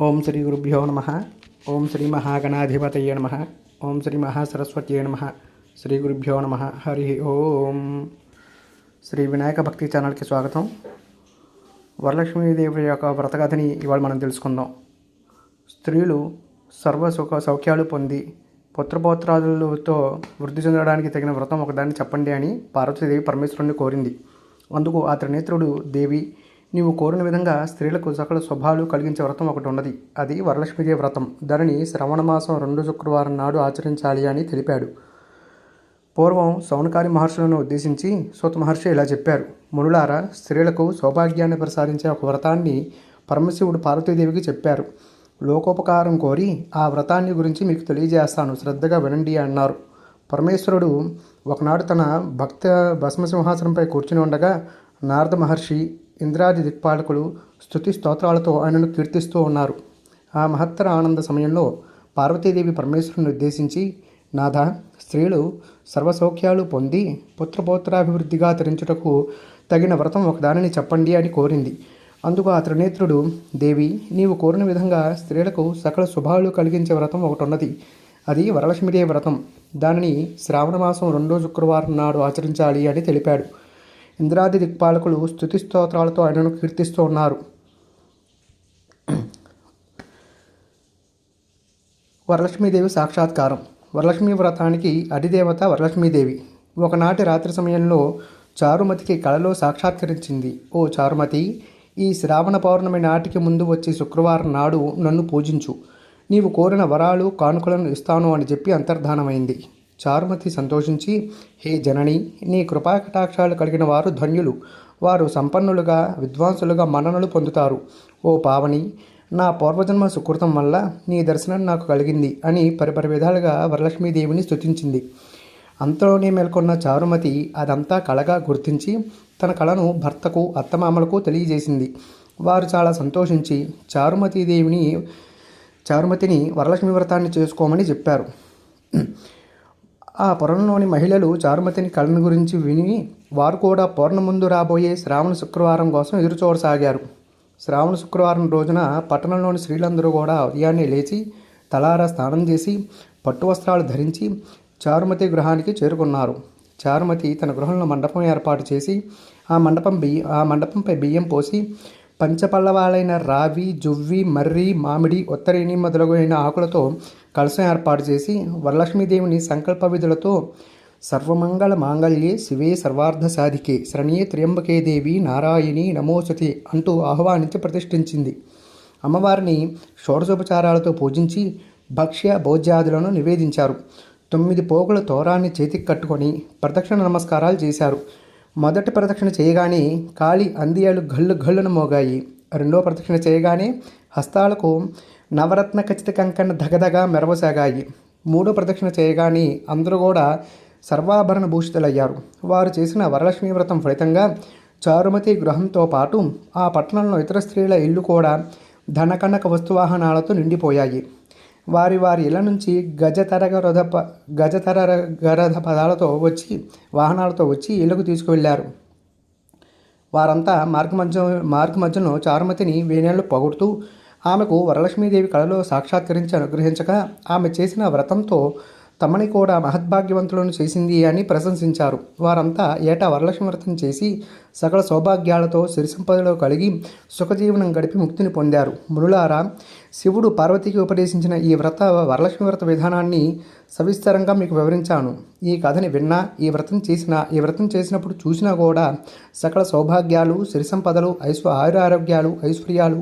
ఓం శ్రీ గురుభ్యో నమ. ఓం శ్రీ మహాగణాధిపతయే నమ. ఓం శ్రీ మహాసరస్వత్యే నమ. శ్రీ గురుభ్యో నమ. హరి ఓం. శ్రీ వినాయక భక్తి ఛానల్కి స్వాగతం. వరలక్ష్మీదేవి యొక్క వ్రతకథని ఇవాళ మనం తెలుసుకుందాం. స్త్రీలు సర్వ సుఖ సౌఖ్యాలు పొంది పుత్రపౌత్రాదులతో వృద్ధి చెందడానికి తగిన వ్రతం ఒకదాన్ని చెప్పండి అని పార్వతీదేవి పరమేశ్వరుని కోరింది. అందుకు ఆ త్రినేత్రుడు, దేవి, నీవు కోరిన విధంగా స్త్రీలకు సకల శుభాలు కలిగించే వ్రతం ఒకటి ఉన్నది. అది వరలక్ష్మీదేవి వ్రతం. దానిని శ్రవణ మాసం 2 శుక్రవారం నాడు ఆచరించాలి అని తెలిపాడు. పూర్వం సౌనకాది మహర్షులను ఉద్దేశించి సూత మహర్షి ఇలా చెప్పారు: మునులారా, స్త్రీలకు సౌభాగ్యాన్ని ప్రసాదించే ఒక వ్రతాన్ని పరమశివుడు పార్వతీదేవికి చెప్పారు. లోకోపకారం కోరి ఆ వ్రతాన్ని గురించి మీకు తెలియజేస్తాను, శ్రద్ధగా వినండి అన్నారు. పరమేశ్వరుడు ఒకనాడు తన భక్త భస్మసింహాసనంపై కూర్చుని ఉండగా నారద మహర్షి, ఇంద్రాది దిక్పాలకులు స్తుతి స్తోత్రాలతో ఆయనను కీర్తిస్తూ ఉన్నారు. ఆ మహత్తర ఆనంద సమయంలో పార్వతీదేవి పరమేశ్వరుని ఉద్దేశించి, నాథ, స్త్రీలు సర్వసౌఖ్యాలు పొంది పుత్రపౌత్రాభివృద్ధిగా తరించుటకు తగిన వ్రతం ఒకదానిని చెప్పండి అని కోరింది. అందుకు ఆ త్రినేత్రుడు, దేవి, నీవు కోరిన విధంగా స్త్రీలకు సకల శుభాలు కలిగించే వ్రతం ఒకటి ఉన్నది. అది వరలక్ష్మీదేవి వ్రతం. దానిని శ్రావణ మాసం 2 శుక్రవారం నాడు ఆచరించాలి అని తెలిపాడు. ఇంద్రాది దిక్పాలకులు స్తుతి స్తోత్రాలతో ఆయనను కీర్తిస్తూ ఉన్నారు. వరలక్ష్మీదేవి సాక్షాత్కారం. వరలక్ష్మీ వ్రతానికి అధిదేవత వరలక్ష్మీదేవి. ఒకనాటి రాత్రి సమయంలో చారుమతికి కళలో సాక్షాత్కరించింది. ఓ చారుమతి, ఈ శ్రావణ పౌర్ణమి నాటికి ముందు వచ్చే శుక్రవారం నాడు నన్ను పూజించు. నీవు కోరిన వరాలు కానుకలను ఇస్తాను అని చెప్పి అంతర్ధానమైంది. చారుమతి సంతోషించి, హే జనని, నీ కృపాకటాక్షాలు కలిగిన వారు ధన్యులు. వారు సంపన్నులుగా, విద్వాంసులుగా మన్ననలు పొందుతారు. ఓ పావని, నా పూర్వజన్మ సుకృతం వల్ల నీ దర్శనం నాకు కలిగింది అని పరిపరి విధాలుగా వరలక్ష్మీదేవిని స్తుతించింది. అంతలోనే మేల్కొన్న చారుమతి అదంతా కళగా గుర్తించి తన కళను భర్తకు, అత్తమామలకు తెలియజేసింది. వారు చాలా సంతోషించి చారుమతిని వరలక్ష్మీ వ్రతాన్ని చేసుకోమని చెప్పారు. ఆ పురంలోని మహిళలు చారుమతిని కళను గురించి విని వారు కూడా ముందు రాబోయే శ్రావణ శుక్రవారం కోసం ఎదురుచూడసాగారు. శ్రావణ శుక్రవారం రోజున పట్టణంలోని స్త్రీలందరూ కూడా ఉదయాన్నే లేచి తలారా స్నానం చేసి పట్టు వస్త్రాలు ధరించి చారుమతి గృహానికి చేరుకున్నారు. చారుమతి తన గృహంలో మండపం ఏర్పాటు చేసి ఆ మండపంపై బియ్యం పోసి పంచపల్లవాలైన రావి, జువ్వి, మర్రి, మామిడి, ఉత్తరేణి మొదలగునైన ఆకులతో కలశం ఏర్పాటు చేసి వరలక్ష్మీదేవిని సంకల్ప విధులతో సర్వమంగళ మాంగళ్యే శివే సర్వార్థ సాధికే శరణ్యే త్ర్యంబకే దేవి నారాయణి నమోస్తుతే అంటూ ఆహ్వానించి ప్రతిష్ఠించింది. అమ్మవారిని షోడశోపచారాలతో పూజించి భక్ష్య భోజ్యాదులను నివేదించారు. 9 పోగుల తోరాన్ని చేతికి కట్టుకొని ప్రదక్షిణ నమస్కారాలు చేశారు. మొదటి ప్రదక్షిణ చేయగానే కాలి అందియాలు గల్లు గల్లున మోగాయి. రెండో ప్రదక్షిణ చేయగానే హస్తాలకు నవరత్న ఖచ్చిత కంకణ దగదగా మెరవసాగాయి. మూడో ప్రదక్షిణ చేయగానే అందరూ కూడా సర్వాభరణ భూషితులయ్యారు. వారు చేసిన వరలక్ష్మీ వ్రతం ఫలితంగా చారుమతి గృహంతో పాటు ఆ పట్టణంలో ఇతర స్త్రీల ఇల్లు కూడా ధనకనక వస్తువాహనాలతో నిండిపోయాయి. వారి ఇళ్ల నుంచి గజతరగరథ పదాలతో వాహనాలతో వచ్చి ఇళ్లకు తీసుకువెళ్లారు. వారంతా మార్గమధ్యంలో చారుమతిని వేణేళ్లు పొగుడుతూ ఆమెకు వరలక్ష్మీదేవి కళలో సాక్షాత్కరించి అనుగ్రహించగా ఆమె చేసిన వ్రతంతో తమని కూడా మహద్భాగ్యవంతులను చేసింది అని ప్రశంసించారు. వారంతా ఏటా వరలక్ష్మి వ్రతం చేసి సకల సౌభాగ్యాలతో సిరి సంపదలో కలిగి సుఖజీవనం గడిపి ముక్తిని పొందారు. మునులారా, శివుడు పార్వతికి ఉపదేశించిన ఈ వరలక్ష్మి వ్రత విధానాన్ని సవిస్తరంగా మీకు వివరించాను. ఈ కథని విన్నా, ఈ వ్రతం చేసినప్పుడు చూసినా కూడా సకల సౌభాగ్యాలు, సిరి సంపదలు, ఆయురారోగ్యాలు, ఐశ్వర్యాలు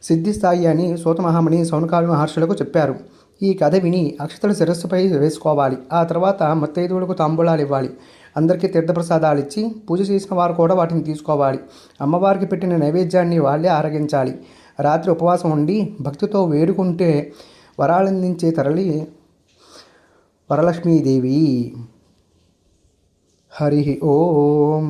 సిద్ధిస్తాయి అని సూత మహాముని సౌనకాది మహర్షులకు చెప్పారు. ఈ కథ విని అక్షతలు శిరస్సుపై వేసుకోవాలి. ఆ తర్వాత ముత్తైదువులకు తాంబూలాలు ఇవ్వాలి. అందరికీ తీర్థప్రసాదాలు ఇచ్చి పూజ చేసిన వారు కూడా వాటిని తీసుకోవాలి. అమ్మవారికి పెట్టిన నైవేద్యాన్ని వాళ్ళే ఆరగించాలి. రాత్రి ఉపవాసం ఉండి భక్తితో వేడుకుంటే వరాలందించే తరలి వరలక్ష్మీదేవి. హరి ఓం.